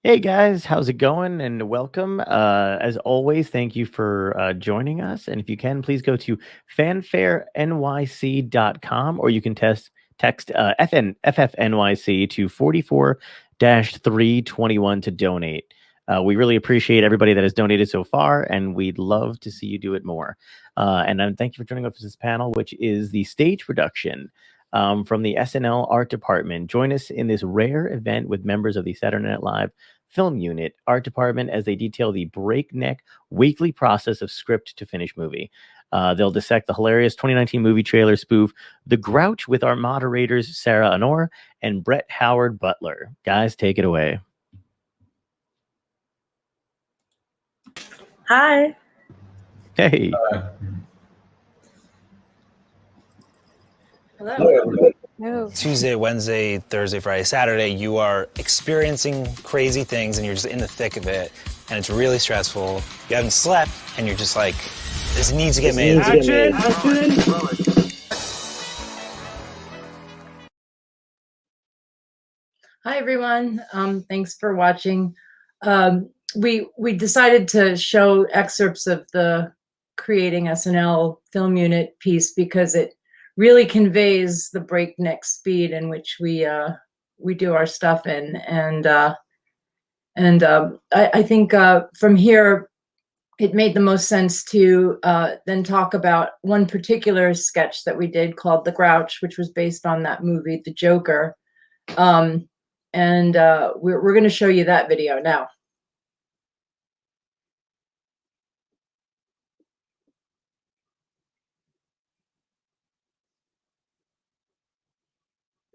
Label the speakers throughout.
Speaker 1: Hey guys, how's it going? And welcome. As always, thank you for joining us. And if you can, please go to fanfarenyc.com or you can text FFNYC to 44-321 to donate. We really appreciate everybody that has donated so far, and we'd love to see you do it more. And thank you for joining us for this panel, which is the stage production from the SNL art department. Join us in this rare event with members of the Saturday Night Live film unit art department as they detail the breakneck weekly process of script to finish movie. They'll dissect the hilarious 2019 movie trailer spoof The Grouch with our moderators Sarah Annor and Brett Howard-Butler. Guys, take it away.
Speaker 2: Hi.
Speaker 1: Hey.
Speaker 2: Hello.
Speaker 3: No. Tuesday, Wednesday, Thursday, Friday, Saturday, you are experiencing crazy things and you're just in the thick of it and it's really stressful. You haven't slept and you're just like, this needs to get made.
Speaker 2: Action! Hi everyone. Thanks for watching. We decided to show excerpts of the Creating SNL film unit piece because it really conveys the breakneck speed in which we do our stuff in, and I think from here it made the most sense to then talk about one particular sketch that we did called The Grouch, which was based on that movie, The Joker, and we're going to show you that video now.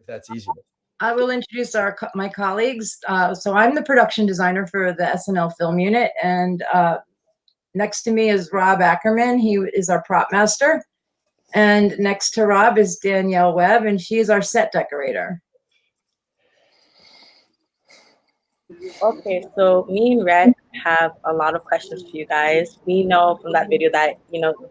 Speaker 4: That's easy.
Speaker 2: I will introduce my colleagues. So I'm the production designer for the SNL film unit, and next to me is Rob Ackerman. He is our prop master, and next to Rob is Danielle Webb, and she is our set decorator.
Speaker 5: Okay, so me and Red have a lot of questions for you guys. We know from that video that,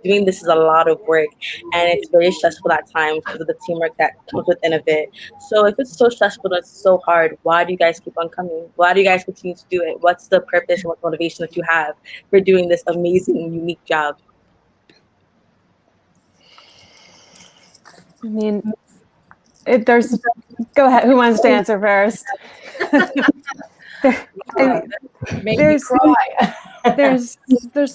Speaker 5: doing this is a lot of work and it's very stressful at times because of the teamwork that comes within of it. So if it's so stressful and it's so hard, why do you guys keep on coming? Why do you guys continue to do it? What's the purpose and what motivation that you have for doing this amazing, unique job?
Speaker 6: I mean, go ahead. Who wants to answer first?
Speaker 2: There's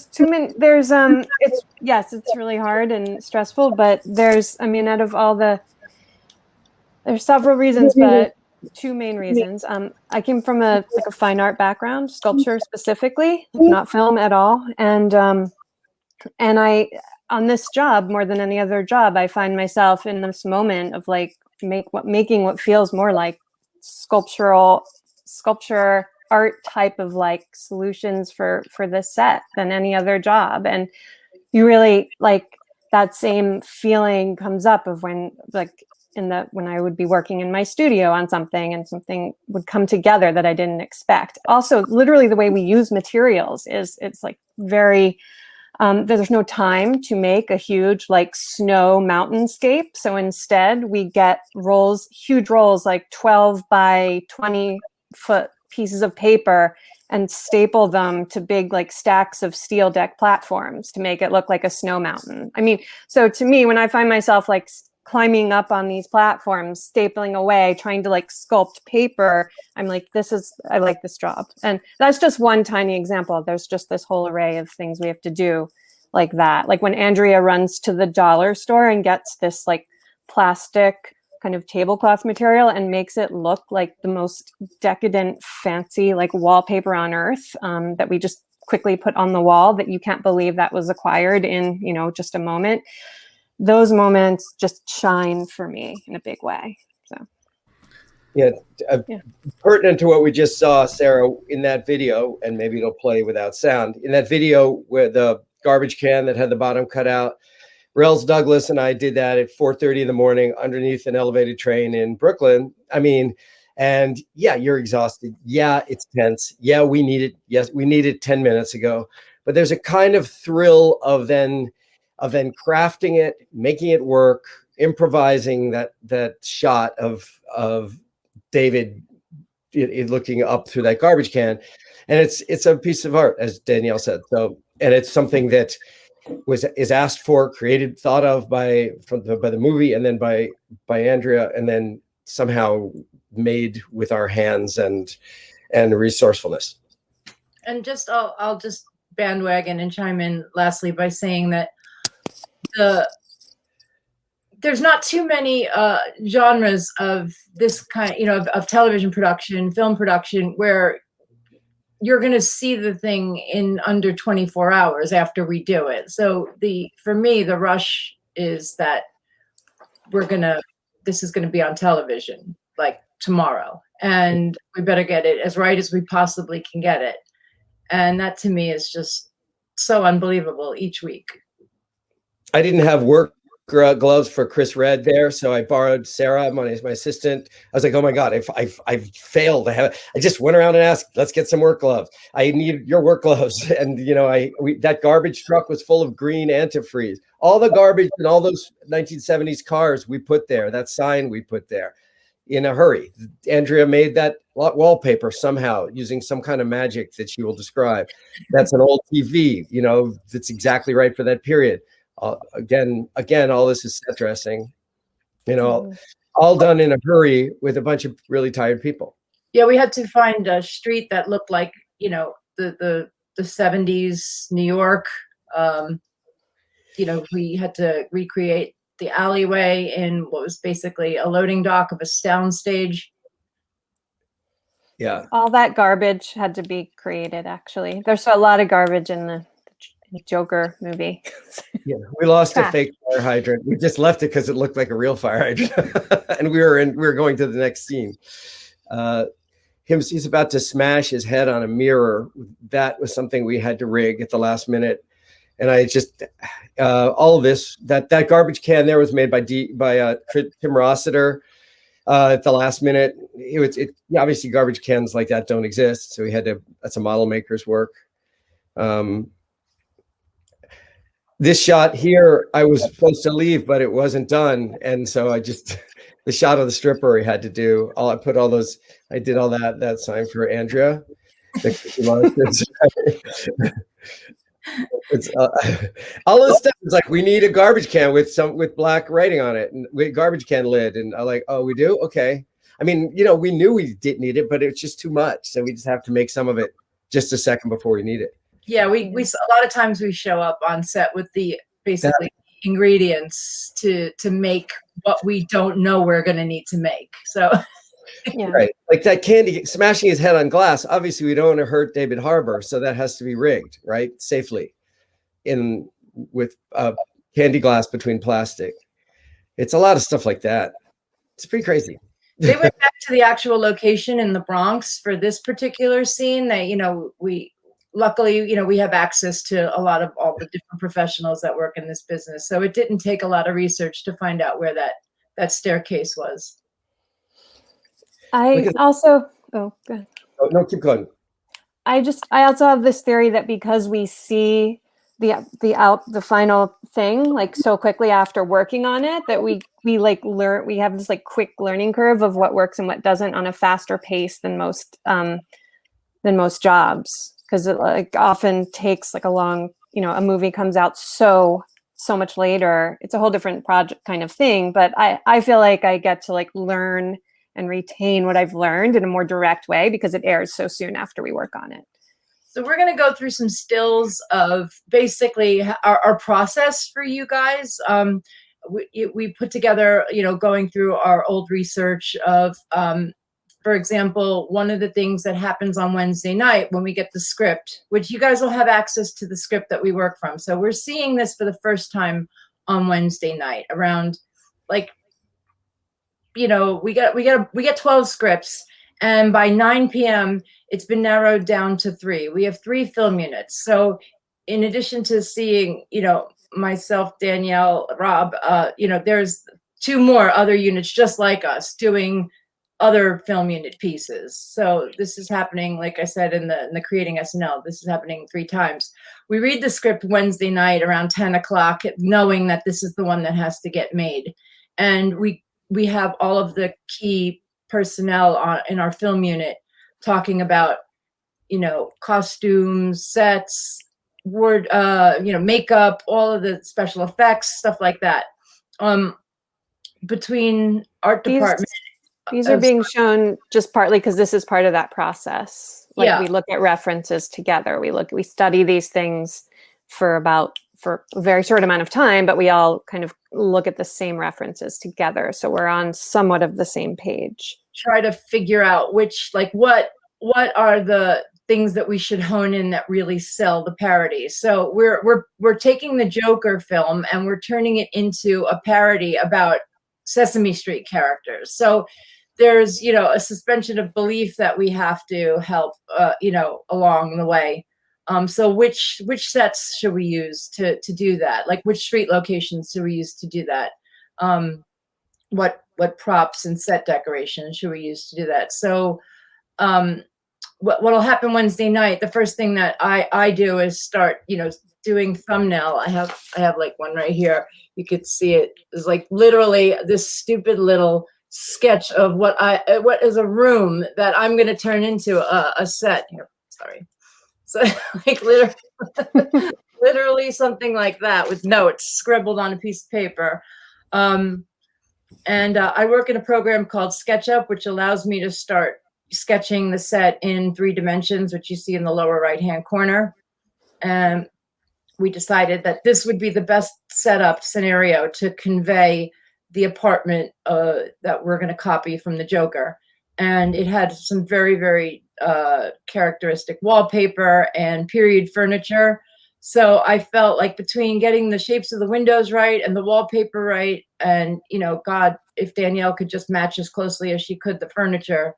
Speaker 6: too many. It's really hard and stressful, but there's several reasons, but two main reasons. I came from a fine art background, sculpture specifically, not film at all, and I, on this job more than any other job, I find myself in this moment of making what feels more like sculpture art type of solutions for this set than any other job. And you really that same feeling comes up of when I would be working in my studio on something and something would come together that I didn't expect. Also, literally the way we use materials it's very there's no time to make a huge snow mountainscape. So instead we get huge rolls, 12 by 20 foot pieces of paper, and staple them to big stacks of steel deck platforms to make it look like a snow mountain. I mean, so to me, when I find myself climbing up on these platforms, stapling away, trying to sculpt paper, I'm like, I like this job. And that's just one tiny example. There's just this whole array of things we have to do like that. Like when Andrea runs to the dollar store and gets this plastic kind of tablecloth material and makes it look like the most decadent, fancy wallpaper on earth, that we just quickly put on the wall, that you can't believe that was acquired in just a moment. Those moments just shine for me in a big way. So
Speaker 4: yeah. Pertinent to what we just saw, Sarah, in that video, and maybe it'll play without sound, in that video where the garbage can that had the bottom cut out, Rels Douglas and I did that at 4:30 in the morning underneath an elevated train in Brooklyn. I mean, and yeah, you're exhausted. Yeah, it's tense. Yeah, we need it. Yes, we need it 10 minutes ago. But there's a kind of thrill of then crafting it, making it work, improvising that shot of David looking up through that garbage can, and it's a piece of art, as Danielle said. So, and it's something that is asked for, created, thought of by the movie, and then by Andrea, and then somehow made with our hands and resourcefulness.
Speaker 2: And I'll just bandwagon and chime in lastly by saying that there's not too many genres of this kind, of television production, film production, where you're going to see the thing in under 24 hours after we do it. So for me, the rush is that this is going to be on television like tomorrow, and we better get it as right as we possibly can get it. And that to me is just so unbelievable each week.
Speaker 4: I didn't have work gloves for Chris Red there, so I borrowed Sarah, my assistant. I was like, oh my God, I've failed to have it. I just went around and asked, let's get some work gloves. I need your work gloves. And that garbage truck was full of green antifreeze. All the garbage in all those 1970s cars we put there, that sign we put there in a hurry. Andrea made that wallpaper somehow using some kind of magic that she will describe. That's an old TV, that's exactly right for that period. Again, all this is set dressing, all done in a hurry with a bunch of really tired people.
Speaker 2: Yeah, we had to find a street that looked like, the 70s New York. We had to recreate the alleyway in what was basically a loading dock of a sound stage.
Speaker 4: Yeah.
Speaker 6: All that garbage had to be created, actually. There's a lot of garbage in the Joker movie.
Speaker 4: Yeah, we lost a fake fire hydrant. We just left it because it looked like a real fire hydrant, and we were going to the next scene. He's about to smash his head on a mirror. That was something we had to rig at the last minute, and I just all of this that garbage can there was made by Tim Rossiter at the last minute. Obviously garbage cans like that don't exist, so we had to. That's a model maker's work. This shot here, I was supposed to leave, but it wasn't done. And so the shot of the stripper I had to do. I did all that sign for Andrea. It's all this stuff is like, we need a garbage can with black writing on it and with garbage can lid. And I'm like, oh, we do? Okay. I mean, we knew we didn't need it, but it's just too much. So we just have to make some of it just a second before we need it.
Speaker 2: Yeah, we a lot of times we show up on set with the basically ingredients to make what we don't know we're going to need to make. So,
Speaker 6: yeah.
Speaker 4: Right, like that candy smashing his head on glass. Obviously, we don't want to hurt David Harbour, so that has to be rigged, right, safely, with candy glass between plastic. It's a lot of stuff like that. It's pretty crazy.
Speaker 2: They went back to the actual location in the Bronx for this particular scene. Luckily, we have access to a lot of all the different professionals that work in this business. So it didn't take a lot of research to find out where that staircase was.
Speaker 6: Go ahead.
Speaker 4: Oh, no, keep going.
Speaker 6: I also have this theory that because we see the final thing like so quickly after working on it, that we learn, we have this like quick learning curve of what works and what doesn't on a faster pace than most jobs. Because it like often takes like a long, a movie comes out so much later. It's a whole different project kind of thing. But I feel like I get to like learn and retain what I've learned in a more direct way because it airs so soon after we work on it.
Speaker 2: So we're going to go through some stills of basically our process for you guys. We put together, going through our old research of, for example, one of the things that happens on Wednesday night when we get the script, which you guys will have access to the script that we work from. So we're seeing this for the first time on Wednesday night around we get 12 scripts, and by 9 p.m. it's been narrowed down to 3. We have 3 film units. So in addition to seeing, myself, Danielle, Rob, there's 2 more other units just like us doing other film unit pieces. So this is happening, like I said, in the Creating SNL, this is happening 3 times. We read the script Wednesday night around 10 o'clock, knowing that this is the one that has to get made. And we have all of the key personnel in our film unit talking about, costumes, sets, makeup, all of the special effects, stuff like that. Between art department.
Speaker 6: These are being shown just partly because this is part of that process. Like we look at references together. We study these things for a very short amount of time, but we all kind of look at the same references together. So we're on somewhat of the same page.
Speaker 2: Try to figure out what are the things that we should hone in that really sell the parody. So we're taking the Joker film and we're turning it into a parody about Sesame Street characters. So there's, a suspension of belief that we have to help, along the way. So which sets should we use to do that? Like which street locations should we use to do that? What props and set decorations should we use to do that? So what'll happen Wednesday night, the first thing that I do is start, doing thumbnail. I have like one right here. You could see it. It's like literally this stupid little sketch of what is a room that I'm going to turn into a set here. Sorry. So like literally something like that with notes scribbled on a piece of paper. And I work in a program called SketchUp, which allows me to start sketching the set in 3 dimensions, which you see in the lower right-hand corner. And we decided that this would be the best setup scenario to convey the apartment that we're going to copy from the Joker. And it had some very, very characteristic wallpaper and period furniture. So I felt like between getting the shapes of the windows right and the wallpaper right, and, God, if Danielle could just match as closely as she could the furniture,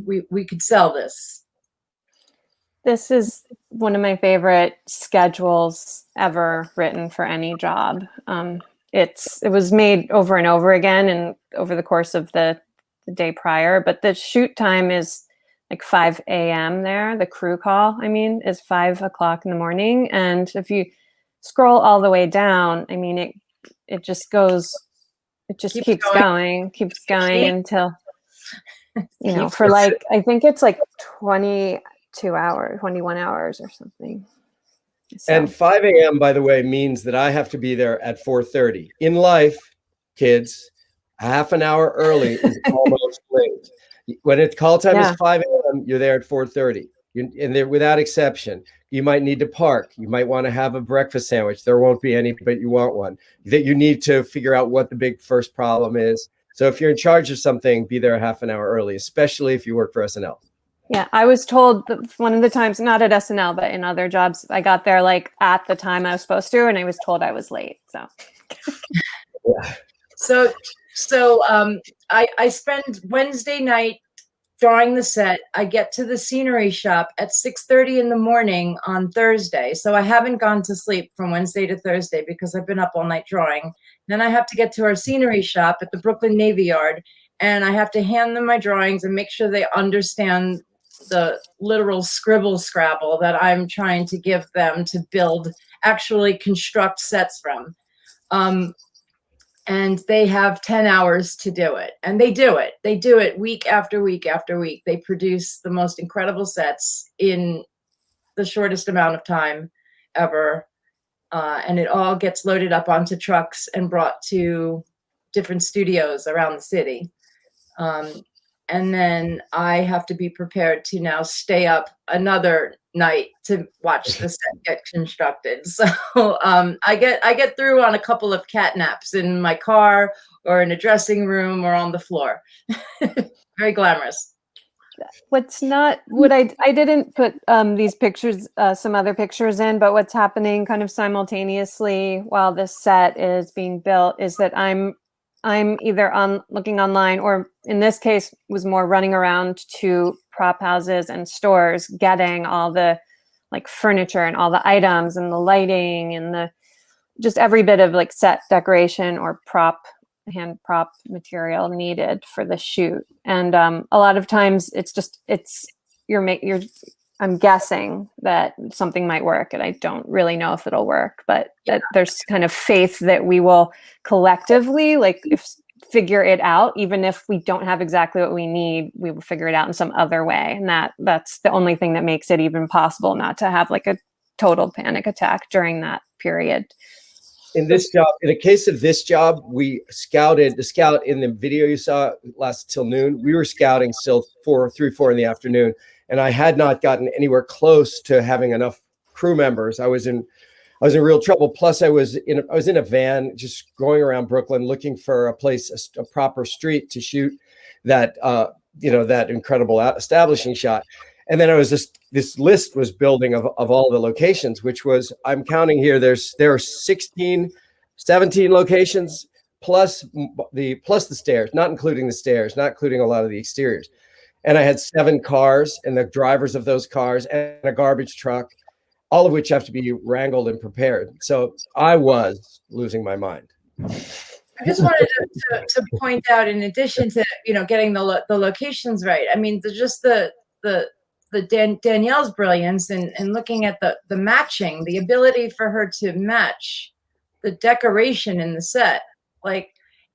Speaker 2: we could sell this.
Speaker 6: This is one of my favorite schedules ever written for any job. It was made over and over again and over the course of the day prior, but the shoot time is like 5 a.m. there. The crew call, is 5 o'clock in the morning. And if you scroll all the way down, it just goes, keeps going until, for like, I think it's like 22 hours, 21 hours or something. So.
Speaker 4: And 5 a.m., by the way, means that I have to be there at 4:30. In life, kids, half an hour early is almost late. When it's call time is 5 a.m., you're there at 4:30. And they're without exception. You might need to park. You might want to have a breakfast sandwich. There won't be any, but you want one. That you need to figure out what the big first problem is. So if you're in charge of something, be there a half an hour early, especially if you work for SNL.
Speaker 6: Yeah, I was told that one of the times, not at SNL, but in other jobs, I got there like at the time I was supposed to, and I was told I was late. So,
Speaker 2: I spend Wednesday night drawing the set. I get to the scenery shop at 6:30 in the morning on Thursday. So I haven't gone to sleep from Wednesday to Thursday because I've been up all night drawing. Then I have to get to our scenery shop at the Brooklyn Navy Yard, and I have to hand them my drawings and make sure they understand the literal scribble scrabble that I'm trying to give them to actually construct sets from. And they have 10 hours to do it. And they do it. They do it week after week after week. They produce the most incredible sets in the shortest amount of time ever. And it all gets loaded up onto trucks and brought to different studios around the city. And then I have to be prepared to now stay up another night to watch the set get constructed. So I get through on a couple of cat naps in my car or in a dressing room or on the floor. Very glamorous.
Speaker 6: I didn't put these pictures, some other pictures in, but what's happening kind of simultaneously while this set is being built is that I'm either looking online, or in this case was more running around to prop houses and stores, getting all the like furniture and all the items and the lighting and just every bit of like set decoration or hand prop material needed for the shoot. And a lot of times I'm guessing that something might work, and I don't really know if it'll work, but that there's kind of faith that we will collectively, like if figure it out. Even if we don't have exactly what we need, we will figure it out in some other way. And that's the only thing that makes it even possible not to have like a total panic attack during that period.
Speaker 4: In this job, in a case of this job, we scouted. The scout in the video you saw lasted till noon. We were scouting still 4 in the afternoon, and I had not gotten anywhere close to having enough crew members. I was in real trouble. Plus, I was in a van just going around Brooklyn looking for a place, a proper street to shoot that that incredible establishing shot. And then I was this list was building of all the locations, which was, I'm counting here, there are 17 locations plus the stairs, not including the stairs, not including a lot of the exteriors. And I had 7 cars and the drivers of those cars and a garbage truck, all of which have to be wrangled and prepared. So I was losing my mind.
Speaker 2: I just wanted to point out, in addition to getting the locations right, I mean, Danielle's brilliance and looking at the matching, the ability for her to match the decoration in the set. Like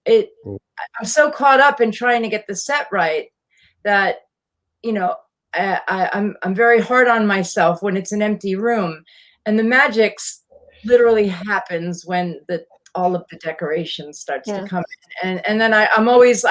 Speaker 2: I'm so caught up in trying to get the set right that, I'm very hard on myself when it's an empty room, and the magic literally happens when all of the decoration starts to come in. And then I'm always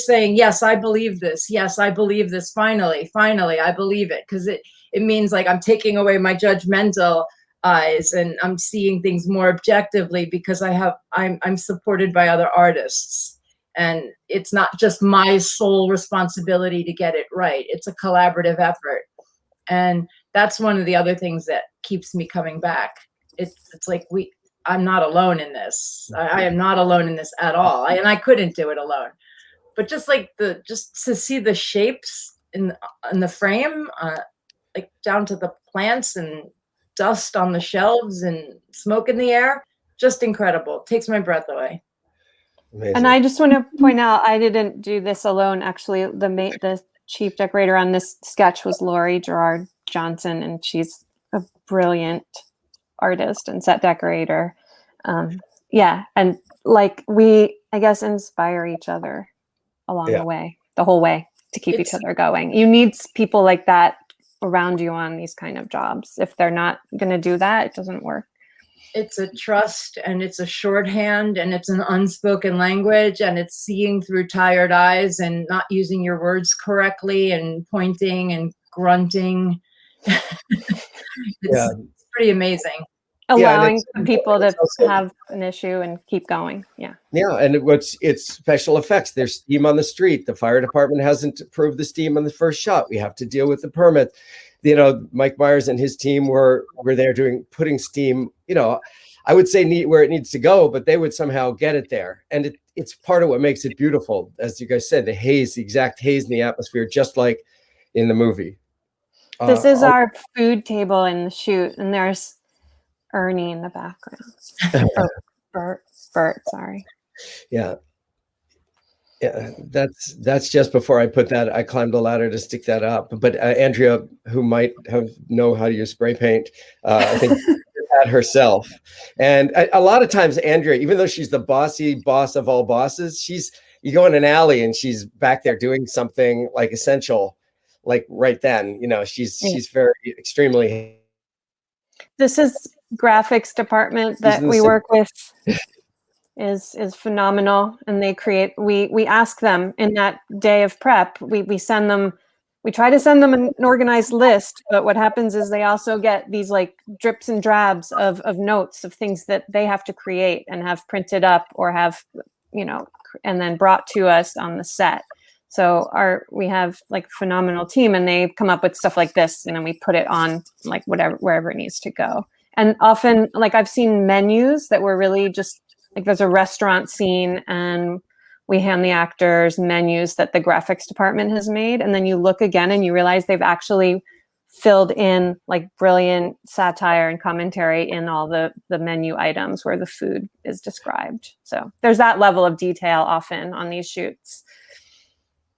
Speaker 2: saying, yes, I believe this. Yes, I believe this. Finally, I believe it. Because it means like I'm taking away my judgmental eyes and I'm seeing things more objectively, because I'm supported by other artists. And it's not just my sole responsibility to get it right. It's a collaborative effort. And that's one of the other things that keeps me coming back. It's like I'm not alone in this. I am not alone in this at all. And I couldn't do it alone. But just to see the shapes in the frame, like down to the plants and dust on the shelves and smoke in the air, just incredible. Takes my breath away.
Speaker 4: Amazing.
Speaker 6: And I just want to point out, I didn't do this alone. Actually, the chief decorator on this sketch was Lori Gerard Johnson, and she's a brilliant artist and set decorator. And like we, I guess, inspire each other along the way, the whole way, to keep each other going. You need people like that around you on these kind of jobs. If they're not going to do that, it doesn't work.
Speaker 2: It's a trust, and it's a shorthand, and it's an unspoken language, and it's seeing through tired eyes and not using your words correctly and pointing and grunting. It's pretty amazing.
Speaker 6: Allowing people to have an issue and keep going. Yeah.
Speaker 4: And it's special effects. There's steam on the street. The fire department hasn't approved the steam on the first shot. We have to deal with the permit. Mike Myers and his team were there putting steam, I would say where it needs to go, but they would somehow get it there. And it's part of what makes it beautiful. As you guys said, the haze, the exact haze in the atmosphere, just like in the movie.
Speaker 6: This is our food table in the shoot, and there's Ernie in the background. Bert, sorry.
Speaker 4: Yeah, that's just before I put that. I climbed the ladder to stick that up. But Andrea, who might know how to use spray paint, I think did that herself. And a lot of times, Andrea, even though she's the bossy boss of all bosses, you go in an alley and she's back there doing something like essential, like right then. She's very extremely.
Speaker 6: This is graphics department that we work with is phenomenal, and they create. We ask them in that day of prep. We send them. We try to send them an organized list, but what happens is they also get these like drips and drabs of notes of things that they have to create and have printed up or have and then brought to us on the set. So we have like a phenomenal team, and they come up with stuff like this, and then we put it on like wherever it needs to go. And often, like I've seen menus that were really just like there's a restaurant scene, and we hand the actors menus that the graphics department has made, and then you look again and you realize they've actually filled in like brilliant satire and commentary in all the menu items where the food is described. So there's that level of detail often on these shoots.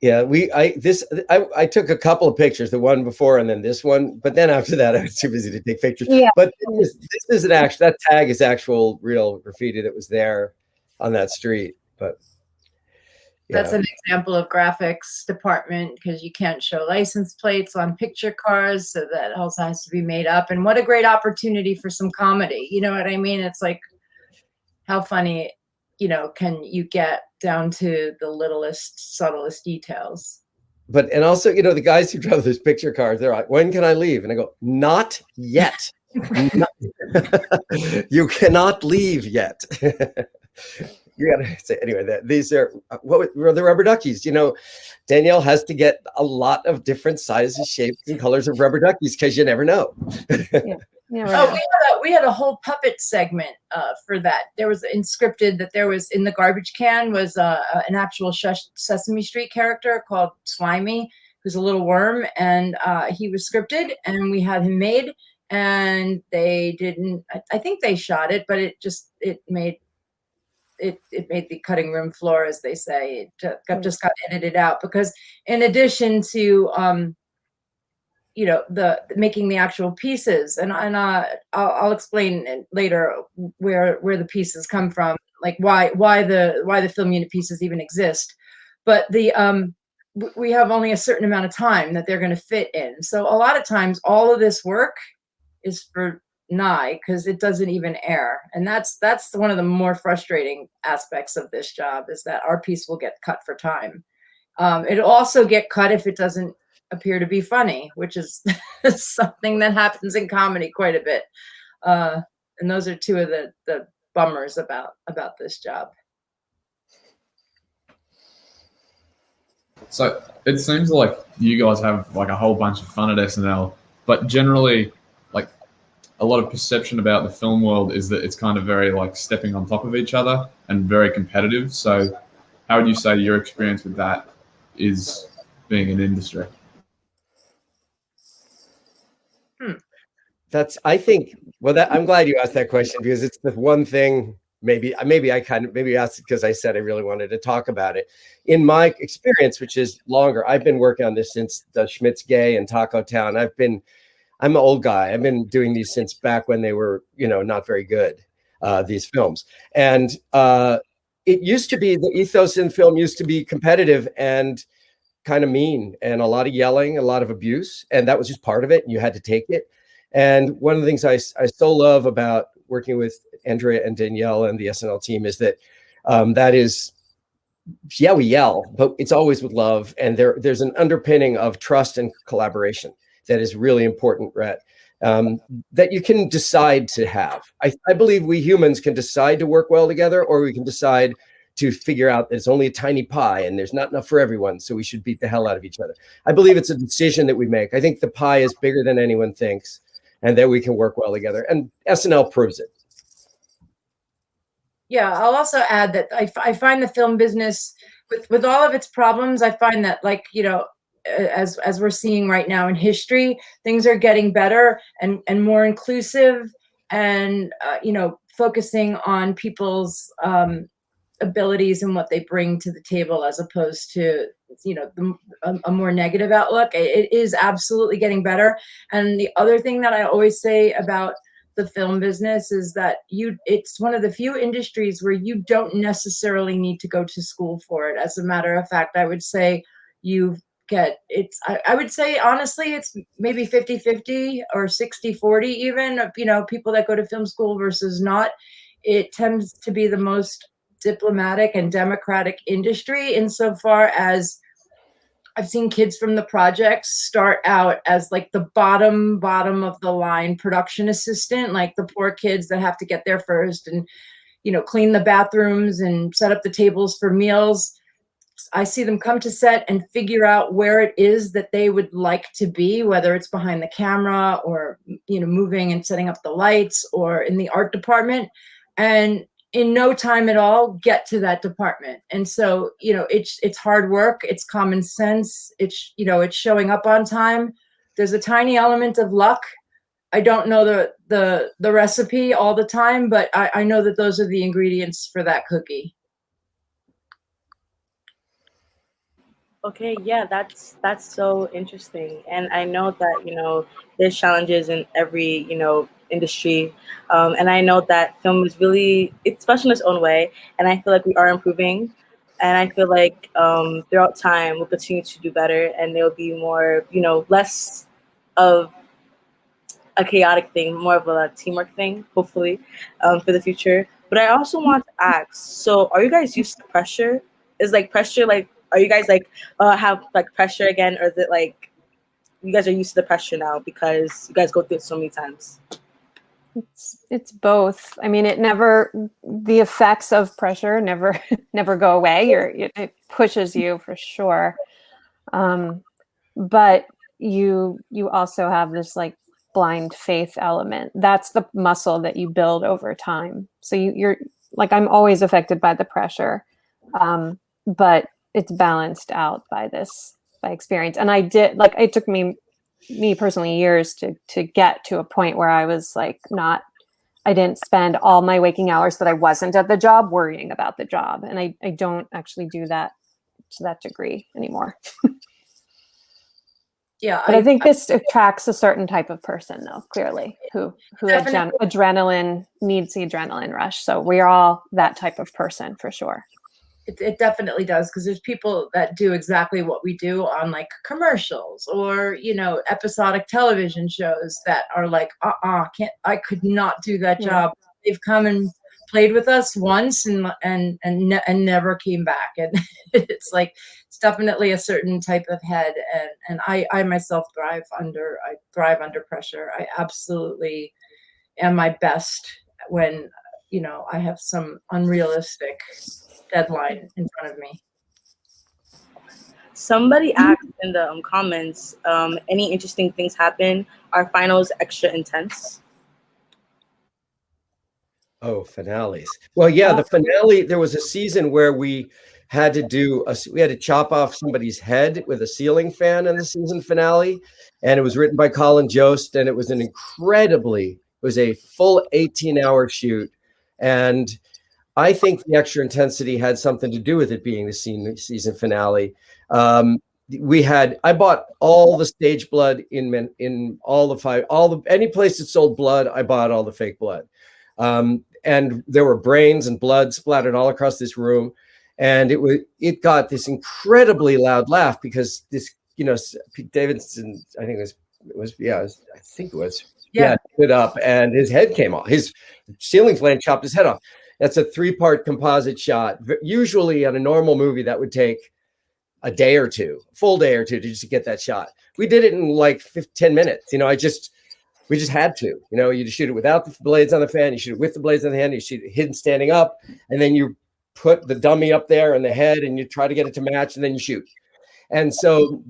Speaker 4: Yeah, I took a couple of pictures, the one before and then this one, but then after that I was too busy to take pictures.
Speaker 6: Yeah.
Speaker 4: But this is that tag is actual real graffiti that was there on that street. But
Speaker 2: That's an example of graphics department, because you can't show license plates on picture cars, so that also has to be made up. And what a great opportunity for some comedy. You know what I mean? It's like, how funny, can you get down to the littlest, subtlest details?
Speaker 4: But, and also, the guys who drive those picture cars, they're like, when can I leave? And I go, not yet. You cannot leave yet. You gotta say, anyway, these are what were the rubber duckies. Danielle has to get a lot of different sizes, shapes, and colors of rubber duckies, because you never know.
Speaker 6: Yeah, right.
Speaker 2: We had a whole puppet segment for that. There was inscripted that there was in the garbage can was an actual Sesame Street character called Slimy, who's a little worm, and he was scripted, and we had him made, and they didn't. I think they shot it, but it made the cutting room floor, as they say. It just got edited out, because in addition to the making the actual pieces, and I'll explain later where the pieces come from, like why the film unit pieces even exist. But we have only a certain amount of time that they're going to fit in. So a lot of times all of this work is for Nye, because it doesn't even air. And that's one of the more frustrating aspects of this job, is that our piece will get cut for time. It'll also get cut if it doesn't appear to be funny, which is something that happens in comedy quite a bit. And those are two of the bummers about this job.
Speaker 7: So it seems like you guys have like a whole bunch of fun at SNL, but generally, like, a lot of perception about the film world is that it's kind of very like stepping on top of each other and very competitive. So how would you say your experience with that is being in industry?
Speaker 4: I think, I'm glad you asked that question, because it's the one thing, maybe I asked it because I said I really wanted to talk about it. In my experience, which is longer, I've been working on this since the Schmidt's Gay and Taco Town. I'm an old guy. I've been doing these since back when they were, not very good, these films. And it used to be, the ethos in film used to be competitive and kind of mean, and a lot of yelling, a lot of abuse. And that was just part of it. And you had to take it. And one of the things I so love about working with Andrea and Danielle and the SNL team is that we yell, but it's always with love. And there's an underpinning of trust and collaboration that is really important, Rhett, that you can decide to have. I believe we humans can decide to work well together, or we can decide to figure out that it's only a tiny pie and there's not enough for everyone, so we should beat the hell out of each other. I believe it's a decision that we make. I think the pie is bigger than anyone thinks, and that we can work well together. And SNL proves it.
Speaker 2: Yeah, I'll also add that I find the film business, with all of its problems, I find that, like, as we're seeing right now in history, things are getting better and more inclusive, and focusing on people's abilities and what they bring to the table, as opposed to a more negative outlook. It is absolutely getting better. And the other thing that I always say about the film business is that it's one of the few industries where you don't necessarily need to go to school for it. As a matter of fact, I would say I would say, honestly, it's maybe 50-50 or 60-40 even, of, people that go to film school versus not. It tends to be the most diplomatic and democratic industry, insofar as I've seen kids from the projects start out as like the bottom of the line production assistant, like the poor kids that have to get there first and, clean the bathrooms and set up the tables for meals. I see them come to set and figure out where it is that they would like to be, whether it's behind the camera or, moving and setting up the lights, or in the art department, and in no time at all get to that department. And so, it's hard work, it's common sense, it's showing up on time. There's a tiny element of luck. I don't know the recipe all the time, but I know that those are the ingredients for that cookie.
Speaker 5: Okay, yeah, that's so interesting. And I know that, there's challenges in every, industry. And I know that film is really, it's special in its own way. And I feel like we are improving. And I feel like throughout time we'll continue to do better, and there'll be more, less of a chaotic thing, more of a teamwork thing, hopefully, for the future. But I also want to ask, so are you guys used to pressure? Is like pressure like, are you guys like have like pressure again, or is it like you guys are used to the pressure now because you guys go through it so many times?
Speaker 6: It's both. I mean, the effects of pressure never go away. It pushes you for sure. But you also have this like blind faith element. That's the muscle that you build over time. So you're like, I'm always affected by the pressure. But it's balanced out by experience. And it took me personally years to get to a point where I was like I didn't spend all my waking hours that I wasn't at the job worrying about the job. And I don't actually do that to that degree anymore.
Speaker 2: Yeah.
Speaker 6: But I think this attracts a certain type of person though, clearly, who adrenaline needs the adrenaline rush. So we're all that type of person for sure.
Speaker 2: It definitely does, because there's people that do exactly what we do on like commercials or episodic television shows that are like I could not do that job. They've come and played with us once and never came back, and it's definitely a certain type of head, and I myself thrive under pressure. I absolutely am my best when I have some unrealistic deadline in front of me.
Speaker 5: Somebody asked in the comments, any interesting things happen? Are finals extra intense?
Speaker 4: Oh, finales. Well, yeah, the finale, there was a season where we had to chop off somebody's head with a ceiling fan in the season finale. And it was written by Colin Jost, and it was it was a full 18-hour shoot. And I think the extra intensity had something to do with it being the season finale. I bought all the stage blood in all the any place that sold blood. I bought all the fake blood, and there were brains and blood splattered all across this room, and it got this incredibly loud laugh because this Pete Davidson, I think it was stood up and his head came off. His ceiling fan chopped his head off. That's a 3-part composite shot. Usually on a normal movie that would take a day or two, full day or two to just get that shot. We did it in like 10 minutes. We just had to, you just shoot it without the blades on the fan. You shoot it with the blades on the hand. You shoot it hidden standing up, and then you put the dummy up there and the head and you try to get it to match, and then you shoot. And so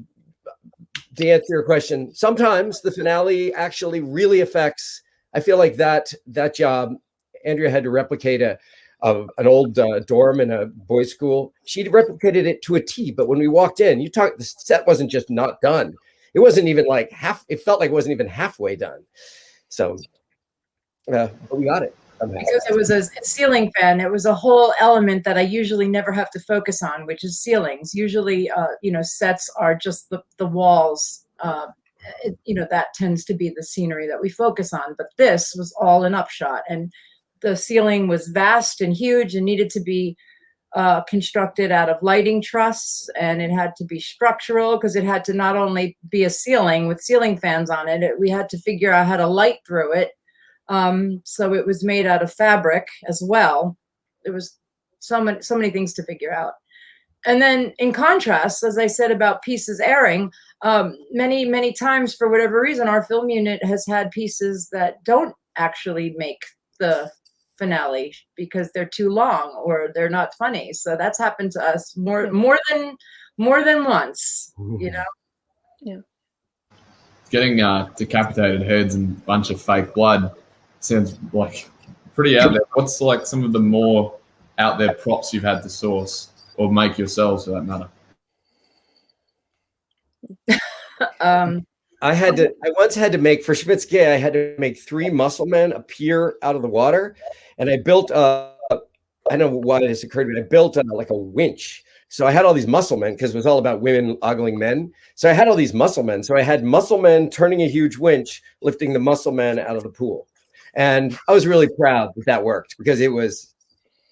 Speaker 4: to answer your question, sometimes the finale actually really affects, I feel like that job, Andrea had to replicate an old dorm in a boys' school. She replicated it to a T. But when we walked in, the set wasn't just not done. It wasn't even like half. It felt like it wasn't even halfway done. So, but we got it.
Speaker 2: Because it was a ceiling fan. It was a whole element that I usually never have to focus on, which is ceilings. Usually, sets are just the walls. That tends to be the scenery that we focus on. But this was all an upshot, and the ceiling was vast and huge and needed to be constructed out of lighting trusses, and it had to be structural because it had to not only be a ceiling with ceiling fans on it, we had to figure out how to light through it. So it was made out of fabric as well. There was so many things to figure out. And then in contrast, as I said about pieces airing, many times for whatever reason, our film unit has had pieces that don't actually make the finale because they're too long or they're not funny. So that's happened to us more than once,
Speaker 6: Yeah.
Speaker 7: Getting decapitated heads and a bunch of fake blood sounds like pretty out there. What's like some of the more out there props you've had to source or make yourselves, for that matter?
Speaker 4: I once had to make, for Schmitzke, I had to make 3 muscle men appear out of the water. And I built I don't know why this occurred to me. I built like a winch. So I had all these muscle men because it was all about women ogling men. So I had all these muscle men. So I had muscle men turning a huge winch, lifting the muscle men out of the pool. And I was really proud that worked because it was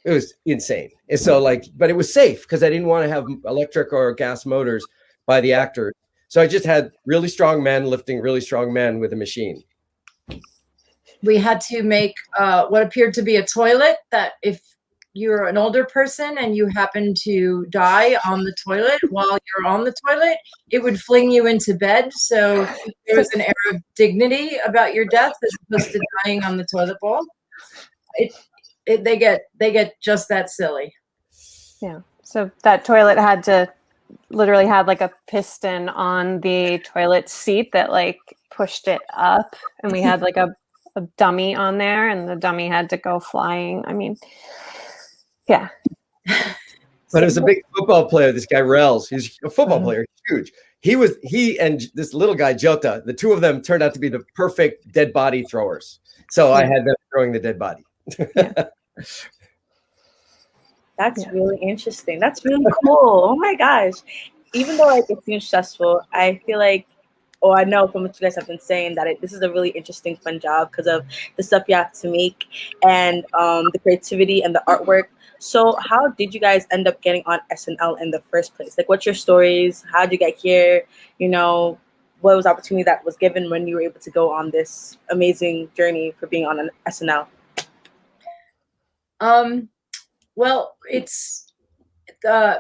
Speaker 4: It was insane. And so like, but it was safe because I didn't want to have electric or gas motors by the actors. So I just had really strong men lifting really strong men with a machine.
Speaker 2: We had to make what appeared to be a toilet that if you're an older person and you happen to die on the toilet while you're on the toilet, it would fling you into bed. So there was an air of dignity about your death as opposed to dying on the toilet bowl. They get just that silly.
Speaker 6: Yeah. So that toilet had to literally had like a piston on the toilet seat that like pushed it up, and we had like a dummy on there, and the dummy had to go flying. I mean, yeah.
Speaker 4: But it was a big football player, this guy Rels. He's a football player, huge. He and this little guy Jota, the two of them turned out to be the perfect dead body throwers. So I had them throwing the dead body.
Speaker 5: That's really interesting. That's really cool. Oh my gosh. Even though like it seems stressful, I feel like, or I know from what you guys have been saying that this is a really interesting, fun job because of the stuff you have to make and the creativity and the artwork. So how did you guys end up getting on SNL in the first place? Like, what's your stories? How did you get here? You know, what was the opportunity that was given when you were able to go on this amazing journey for being on an SNL?
Speaker 2: Well, it's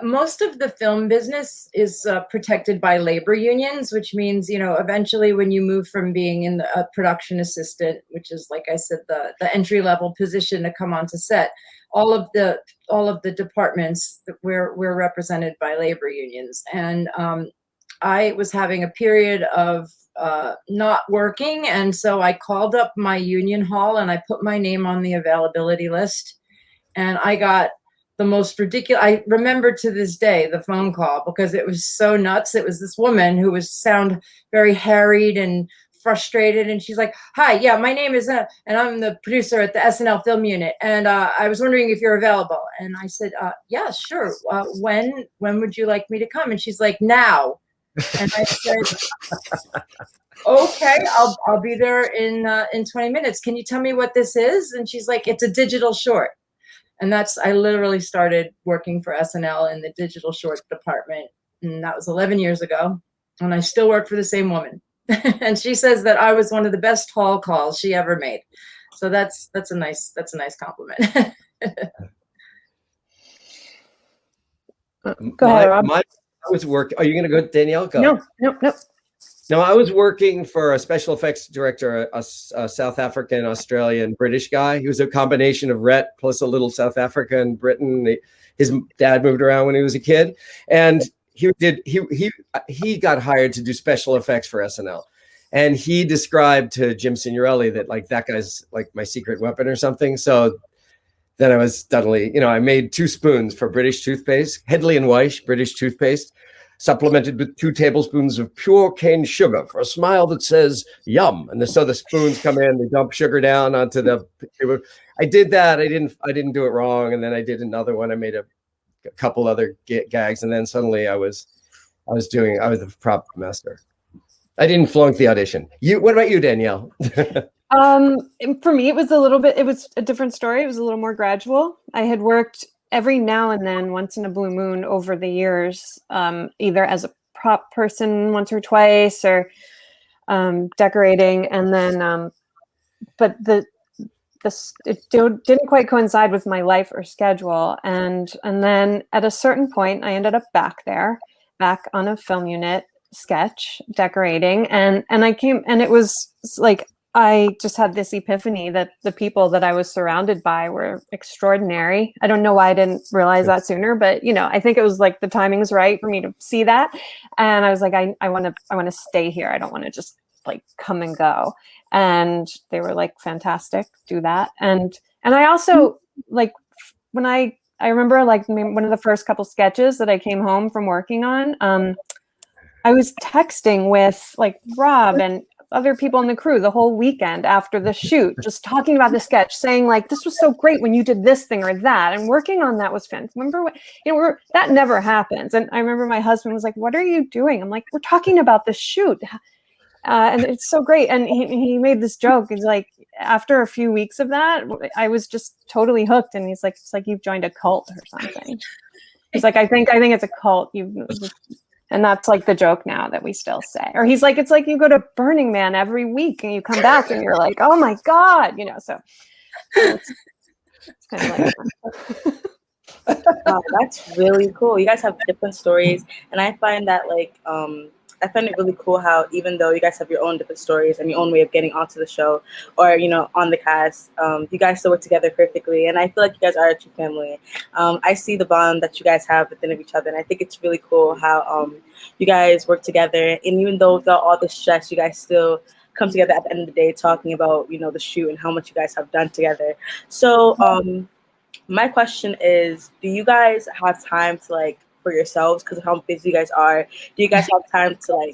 Speaker 2: most of the film business is protected by labor unions, which means, you know, eventually when you move from being in a production assistant, which is, like I said, the entry level position to come onto set, all of the departments that we're represented by labor unions. And I was having a period of not working, and so I called up my union hall and I put my name on the availability list, and I got the most ridiculous. I remember to this day the phone call because it was so nuts. It was this woman who sound very harried and frustrated, and she's like, "Hi, yeah, my name is and I'm the producer at the SNL film unit, and I was wondering if you're available." And I said, "Yeah, sure. When would you like me to come?" And she's like, "Now." And I said, "Okay, I'll be there in 20 minutes. Can you tell me what this is?" And she's like, "It's a digital short." And I literally started working for SNL in the digital short department. And that was 11 years ago. And I still work for the same woman. And she says that I was one of the best hall calls she ever made. So that's a nice compliment.
Speaker 6: Go ahead, Rob.
Speaker 4: I was working. Are you going to go, Danielle? Go.
Speaker 6: No.
Speaker 4: No, I was working for a special effects director, a South African, Australian, British guy. He was a combination of Rhett plus a little South Africa and Britain. His dad moved around when he was a kid, and he got hired to do special effects for SNL. And he described to Jim Signorelli that like that guy's like my secret weapon or something. So then I was suddenly, you know, I made 2 spoons for British toothpaste, Headley and Weiss British toothpaste, supplemented with 2 tablespoons of pure cane sugar for a smile that says yum. And so the spoons come in, they dump sugar down onto the. I did that. I didn't do it wrong. And then I did another one. I made a couple other gags, and then suddenly I was the prop master. I didn't flunk the audition. What about you, Danielle?
Speaker 6: For me, it was a different story. It was a little more gradual. I had worked every now and then, once in a blue moon over the years, either as a prop person once or twice or decorating. And then, but it didn't quite coincide with my life or schedule. And then at a certain point, I ended up back on a film unit sketch decorating. And I came, and it was like, I just had this epiphany that the people that I was surrounded by were extraordinary. I don't know why I didn't realize that sooner, but you know, I think it was like the timing's right for me to see that. And I was like, I want to stay here. I don't want to just like come and go. And they were like, fantastic, do that. And I also like when I remember like one of the first couple sketches that I came home from working on, I was texting with like Rob and other people in the crew the whole weekend after the shoot, just talking about the sketch, saying like, this was so great when you did this thing or that. And working on that was fun. Remember what, you know, that never happens. And I remember my husband was like, what are you doing? I'm like, we're talking about the shoot. And it's so great. And he made this joke. He's like, after a few weeks of that, I was just totally hooked. And he's like, it's like you've joined a cult or something. He's like, I think it's a cult. And that's like the joke now that we still say. Or he's like, it's like you go to Burning Man every week and you come back and you're like, oh my God, so it's kind of like that.
Speaker 5: Wow, that's really cool. You guys have different stories, and I find that I find it really cool how even though you guys have your own different stories and your own way of getting onto the show or on the cast, you guys still work together perfectly, and I feel like you guys are a true family. I see the bond that you guys have within of each other, and I think it's really cool how you guys work together, and even though without all the stress, you guys still come together at the end of the day talking about the shoot and how much you guys have done together. So my question is, do you guys have time to for yourselves because of how busy you guys are? Do you guys have time to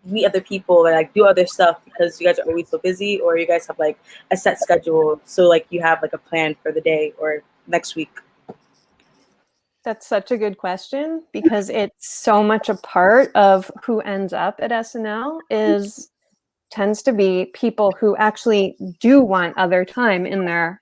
Speaker 5: meet other people or do other stuff because you guys are always so busy, or you guys have a set schedule so you have a plan for the day or next week?
Speaker 6: That's such a good question because it's so much a part of who ends up at SNL tends to be people who actually do want other time in their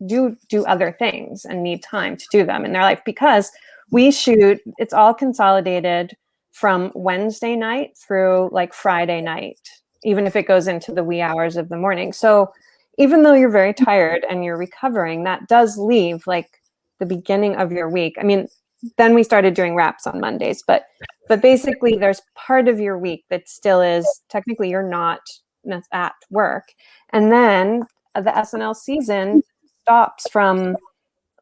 Speaker 6: do other things and need time to do them in their life, because we shoot, it's all consolidated from Wednesday night through Friday night, even if it goes into the wee hours of the morning. So even though you're very tired and you're recovering, that does leave the beginning of your week. I mean, then we started doing wraps on Mondays, but basically there's part of your week that still is technically you're not at work. And then the SNL season stops from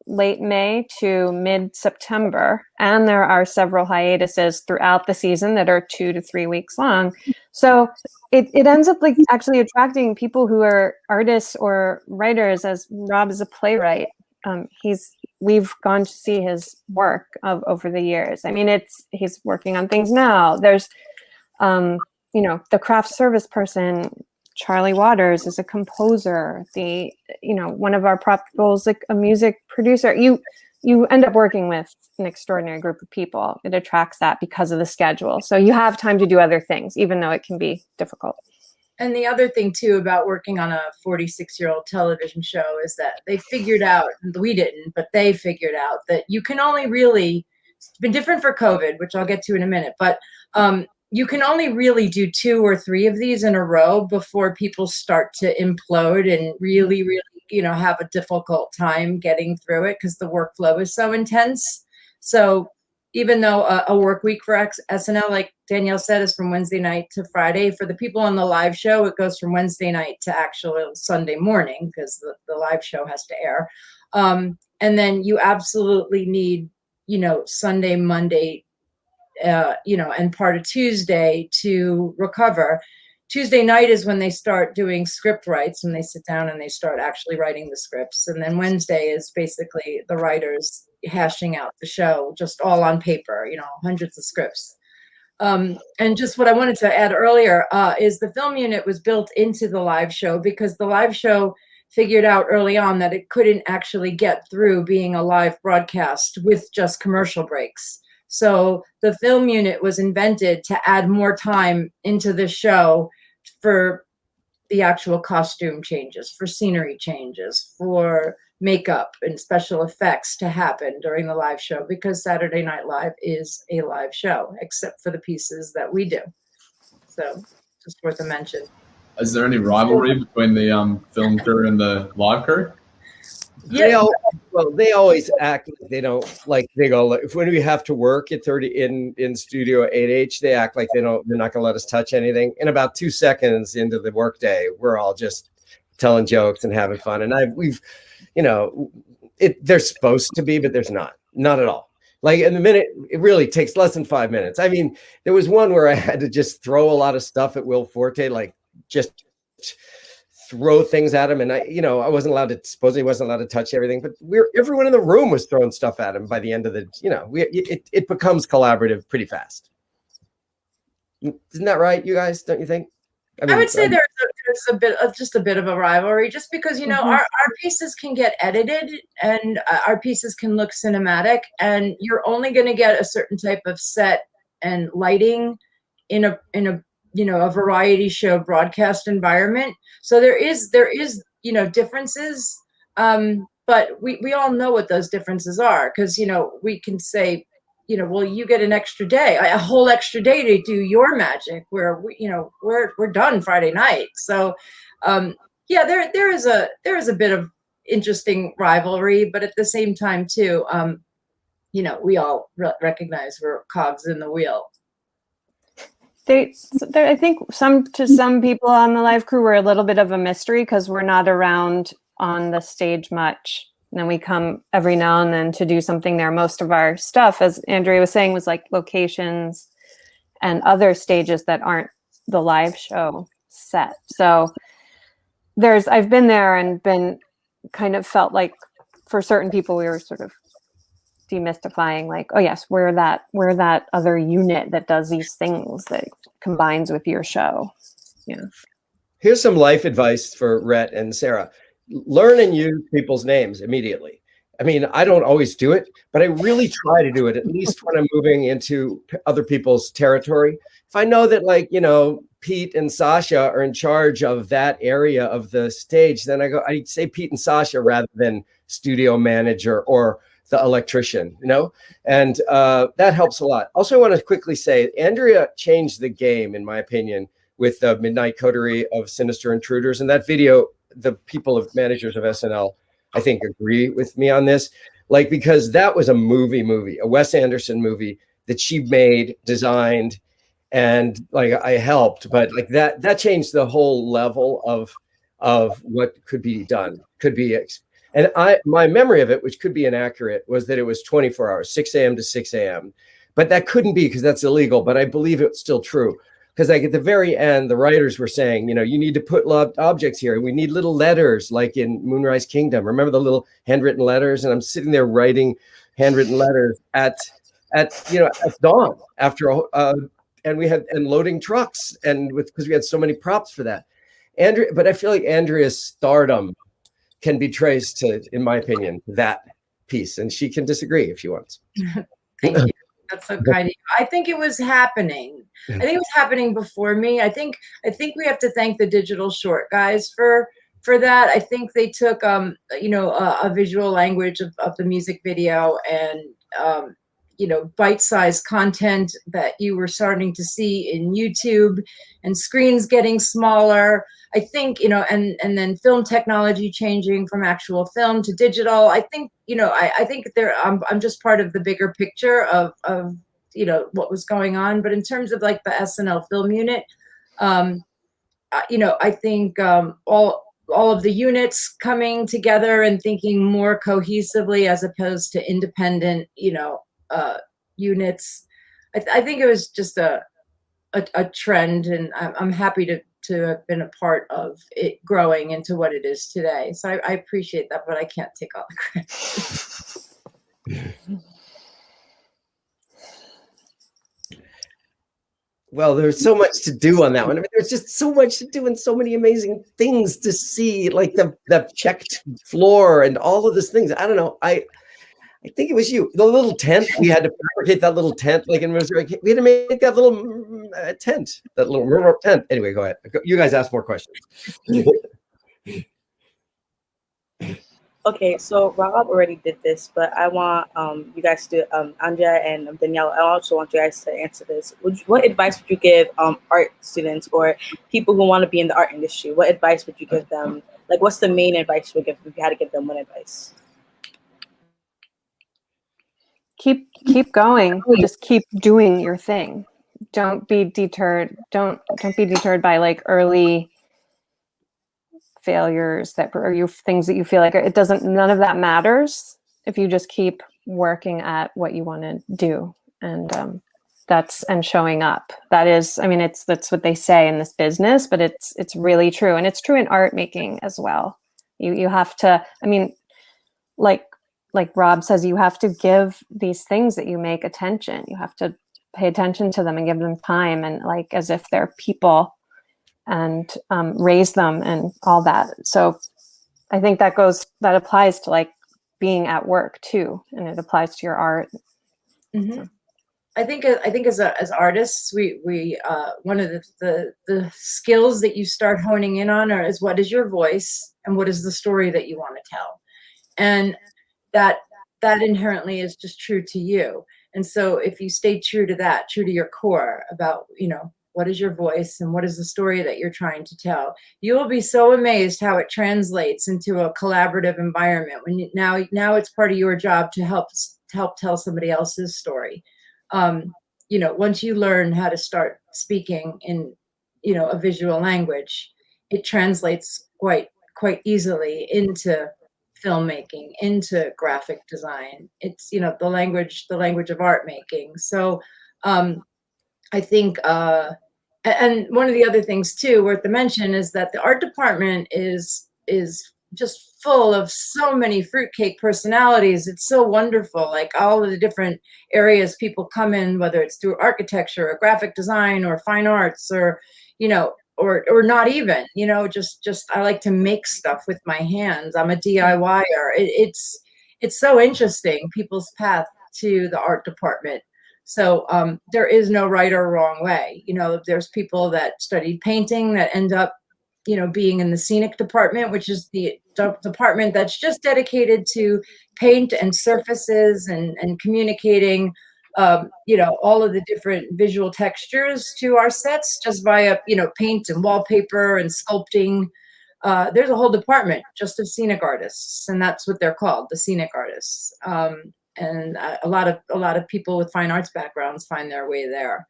Speaker 6: late May to mid-September, and there are several hiatuses throughout the season that are 2 to 3 weeks long. So it ends up actually attracting people who are artists or writers, as Rob is a playwright. We've gone to see his work over the years. I mean, he's working on things now. There's the craft service person, Charlie Waters, is a composer. One of our prop people is a music producer. You end up working with an extraordinary group of people. It attracts that because of the schedule. So you have time to do other things, even though it can be difficult.
Speaker 2: And the other thing too about working on a 46-year-old television show is that they figured out, we didn't, but they figured out that you can only really, it's been different for COVID, which I'll get to in a minute, but you can only really do 2 or 3 of these in a row before people start to implode and really, have a difficult time getting through it because the workflow is so intense. So even though a work week for SNL, like Danielle said, is from Wednesday night to Friday, for the people on the live show, it goes from Wednesday night to actual Sunday morning because the live show has to air. And then you absolutely need, Sunday, Monday, and part of Tuesday to recover. Tuesday night is when they start doing script writes, when they sit down and they start actually writing the scripts. And then Wednesday is basically the writers hashing out the show, just all on paper, hundreds of scripts. And just what I wanted to add earlier is the film unit was built into the live show because the live show figured out early on that it couldn't actually get through being a live broadcast with just commercial breaks. So the film unit was invented to add more time into the show for the actual costume changes, for scenery changes, for makeup and special effects to happen during the live show, because Saturday Night Live is a live show, except for the pieces that we do. So just worth a mention.
Speaker 7: Is there any rivalry between the film crew and the live crew?
Speaker 2: Yeah.
Speaker 4: They always act like they don't they go when we have to work at 30 in studio 8H, they act like they're not gonna let us touch anything. In about 2 seconds into the workday, we're all just telling jokes and having fun. And there's supposed to be, but there's not at all. In the minute, it really takes less than 5 minutes. I mean, there was one where I had to just throw a lot of stuff at Will Forte, just throw things at him, and I wasn't allowed to, supposedly wasn't allowed to touch everything, but everyone in the room was throwing stuff at him by the end of the, it becomes collaborative pretty fast. Isn't that right, you guys? Don't you think?
Speaker 2: I would say there's a bit of a rivalry, just because our pieces can get edited and our pieces can look cinematic, and you're only going to get a certain type of set and lighting in a variety show broadcast environment. So there is differences. But we all know what those differences are, because, we can say, well, you get an extra day, a whole extra day to do your magic, where we're done Friday night. So, yeah, there is a bit of interesting rivalry, but at the same time too, we all recognize we're cogs in the wheel.
Speaker 6: I think some people on the live crew were a little bit of a mystery, because we're not around on the stage much. And then we come every now and then to do something there. Most of our stuff, as Andrea was saying, was like locations and other stages that aren't the live show set. So I've been there and been kind of felt like for certain people we were sort of demystifying, like, oh yes, we're that other unit that does these things that combines with your show.
Speaker 4: Here's some life advice for Rhett and Sarah. Learn and use people's names immediately. I mean, I don't always do it, but I really try to do it, at least when I'm moving into other people's territory. If I know that, like, Pete and Sasha are in charge of that area of the stage, then I say Pete and Sasha rather than studio manager or the electrician, and that helps a lot. Also, I want to quickly say, Andrea changed the game, in my opinion, with the Midnight Coterie of Sinister Intruders. And that video, the people of managers of SNL, I think, agree with me on this, because that was a movie, a Wes Anderson movie that she made, designed, and I helped, but that changed the whole level of what could be done, and my memory of it, which could be inaccurate, was that it was 24 hours, 6 a.m. to 6 a.m. But that couldn't be, because that's illegal. But I believe it's still true, because at the very end, the writers were saying, you need to put objects here. We need little letters, like in Moonrise Kingdom. Remember the little handwritten letters? And I'm sitting there writing handwritten letters at dawn after and loading trucks, because we had so many props for that. But I feel like Andrea's stardom can be traced to, in my opinion, that piece, and she can disagree if she wants.
Speaker 2: Thank you. That's so kind of you. I think it was happening. I think it was happening before me. I think we have to thank the digital short guys for that. I think they took a visual language of the music video and bite-sized content that you were starting to see in YouTube, and screens getting smaller. I think, and then film technology changing from actual film to digital. I think, I think I'm just part of the bigger picture of what was going on. But in terms of the SNL film unit, I think all of the units coming together and thinking more cohesively as opposed to independent, units. I think it was just a trend, and I'm happy to have been a part of it growing into what it is today. So I appreciate that, but I can't take all the credit.
Speaker 4: Well, there's so much to do on that one. I mean, there's just so much to do and so many amazing things to see, like the checked floor and all of these things. I don't know. I think it was you. The little tent, we had to fabricate that little tent. We had to make that little tent, that little tent. Anyway, go ahead. You guys ask more questions.
Speaker 5: Okay, so Rob already did this, but I want you guys to, Andrea and Danielle, I also want you guys to answer this. What advice would you give art students or people who want to be in the art industry? What advice would you give them? What's the main advice you would give if you had to give them one advice?
Speaker 6: Keep going. Just keep doing your thing. Don't be deterred. Don't be deterred by early failures or things that you feel like it doesn't. None of that matters if you just keep working at what you want to do, and and showing up. That is, that's what they say in this business, but it's really true, and it's true in art making as well. You have to. Like Rob says, you have to give these things that you make attention. You have to pay attention to them and give them time, and as if they're people, and raise them and all that. So I think that applies to being at work too, and it applies to your art.
Speaker 2: Mm-hmm. think as artists, we one of the skills that you start honing in on is what is your voice and what is the story that you want to tell, and that inherently is just true to you. And so if you stay true to that, true to your core about, what is your voice and what is the story that you're trying to tell, you will be so amazed how it translates into a collaborative environment when now it's part of your job to help tell somebody else's story. Once you learn how to start speaking in, a visual language, it translates quite easily into filmmaking, into graphic design. It's, the language of art making. So I think, and one of the other things too worth to mention is that the art department is just full of so many fruitcake personalities. It's so wonderful, like all of the different areas people come in, whether it's through architecture or graphic design or fine arts or, or not even, just I like to make stuff with my hands. I'm a DIYer. It's so interesting, people's path to the art department. So there is no right or wrong way. There's people that studied painting that end up, being in the scenic department, which is the department that's just dedicated to paint and surfaces and communicating, all of the different visual textures to our sets just via, paint and wallpaper and sculpting. There's a whole department just of scenic artists, and that's what they're called, the scenic artists. And a lot of people with fine arts backgrounds find their way there.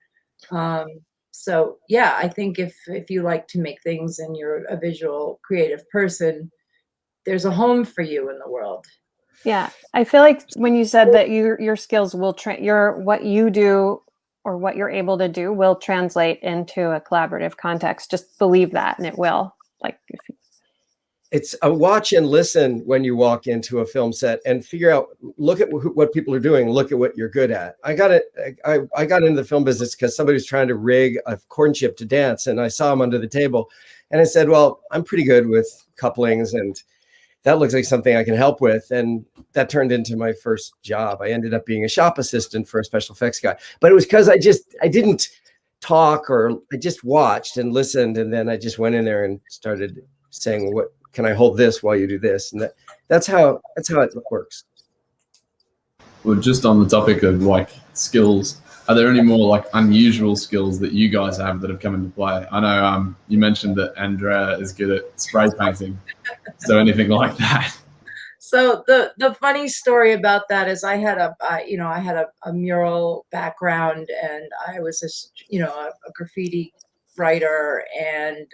Speaker 2: So yeah, I think if you like to make things and you're a visual creative person, there's a home for you in the world.
Speaker 6: Yeah, I feel like when you said that your skills will what you do or what you're able to do will translate into a collaborative context. Just believe that, and it will.
Speaker 4: It's a watch and listen when you walk into a film set and figure out, look at what people are doing, look at what you're good at. I got into the film business because somebody was trying to rig a corn chip to dance, and I saw him under the table, and I said, well, I'm pretty good with couplings, and that looks like something I can help with. And that turned into my first job. I ended up being a shop assistant for a special effects guy, but it was because I didn't talk, or I just watched and listened, and then I just went in there and started saying, well, what can I hold this while you do this? And that's how it works.
Speaker 7: Well, just on the topic of skills, are there any more unusual skills that you guys have that have come into play? I know you mentioned that Andrea is good at spray painting. So anything like that?
Speaker 2: So the funny story about that is I had a mural background, and I was a graffiti writer, and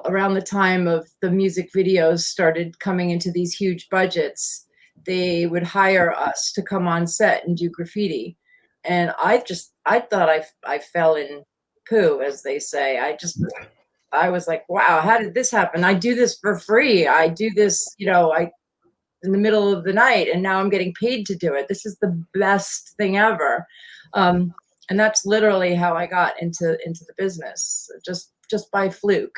Speaker 2: around the time of the music videos started coming into these huge budgets, they would hire us to come on set and do graffiti. And I thought I fell in poo, as they say. I was like, wow, how did this happen? I do this for free. I do this, in the middle of the night, and now I'm getting paid to do it. This is the best thing ever. And that's literally how I got into the business, just by fluke,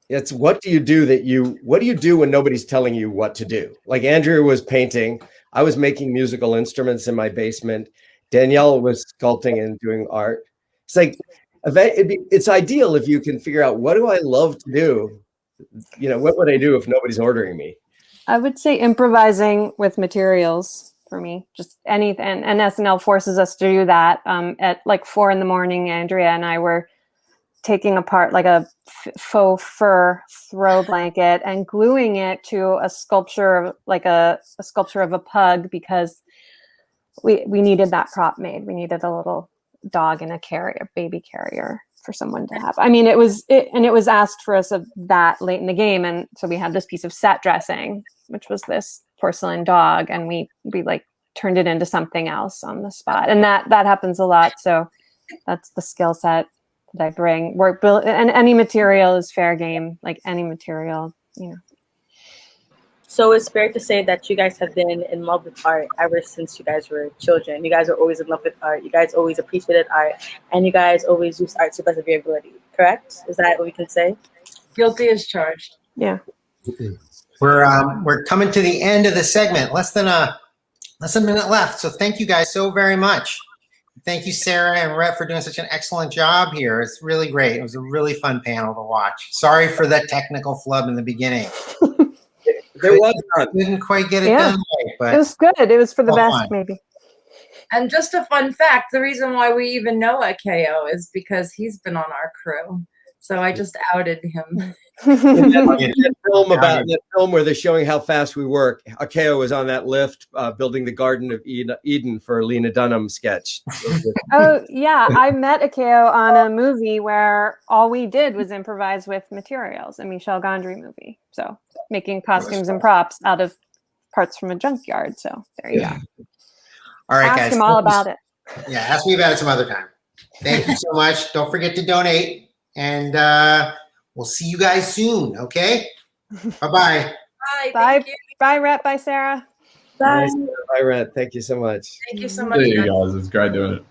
Speaker 4: It's what do you do when nobody's telling you what to do? Like Andrea was painting, I was making musical instruments in my basement, Danielle was sculpting and doing art. It's like, it's ideal if you can figure out, what do I love to do? What would I do if nobody's ordering me?
Speaker 6: I would say improvising with materials for me, just anything. And SNL forces us to do that. At 4 a.m, Andrea and I were taking apart a faux fur throw blanket and gluing it to a sculpture, a sculpture of a pug, because we needed that prop made. We needed a little dog in a baby carrier for someone to have. I mean, it was asked for us of that late in the game, and so we had this piece of set dressing, which was this porcelain dog, and we turned it into something else on the spot, and that happens a lot. So that's the skill set that I bring. And any material is fair game, any material,
Speaker 5: So it's fair to say that you guys have been in love with art ever since you guys were children. You guys are always in love with art. You guys always appreciated art, and you guys always used art to the best of your ability. Correct? Is that what we can say?
Speaker 2: Guilty as charged.
Speaker 6: Yeah.
Speaker 8: We're coming to the end of the segment. Less than a minute left. So thank you guys so very much. Thank you, Sarah and Rhett, for doing such an excellent job here. It's really great. It was a really fun panel to watch. Sorry for that technical flub in the beginning.
Speaker 4: There was none.
Speaker 8: Didn't quite get it done right, but
Speaker 6: It was good. It was for the
Speaker 8: well,
Speaker 6: best,
Speaker 8: fine.
Speaker 6: maybe.
Speaker 2: And just a fun fact, the reason why we even know KO is because he's been on our crew. So I just outed him.
Speaker 4: That film where they're showing how fast we work, Akeo was on that lift building the Garden of Eden for Lena Dunham sketch.
Speaker 6: Oh, yeah. I met Akeo on a movie where all we did was improvise with materials, a Michel Gondry movie. So making costumes and props out of parts from a junkyard. So there you go.
Speaker 8: All right,
Speaker 6: ask
Speaker 8: guys.
Speaker 6: him all about it.
Speaker 8: Yeah, ask me about it some other time. Thank you so much. Don't forget to donate. And we'll see you guys soon, okay? Bye-bye.
Speaker 2: Bye.
Speaker 6: Bye.
Speaker 2: Thank you.
Speaker 6: Bye, Rhett. Bye, Sarah.
Speaker 5: Bye.
Speaker 4: Bye, Rhett. Thank you so much.
Speaker 2: Thank you so much.
Speaker 7: See you
Speaker 2: guys.
Speaker 7: guys. It's great doing it.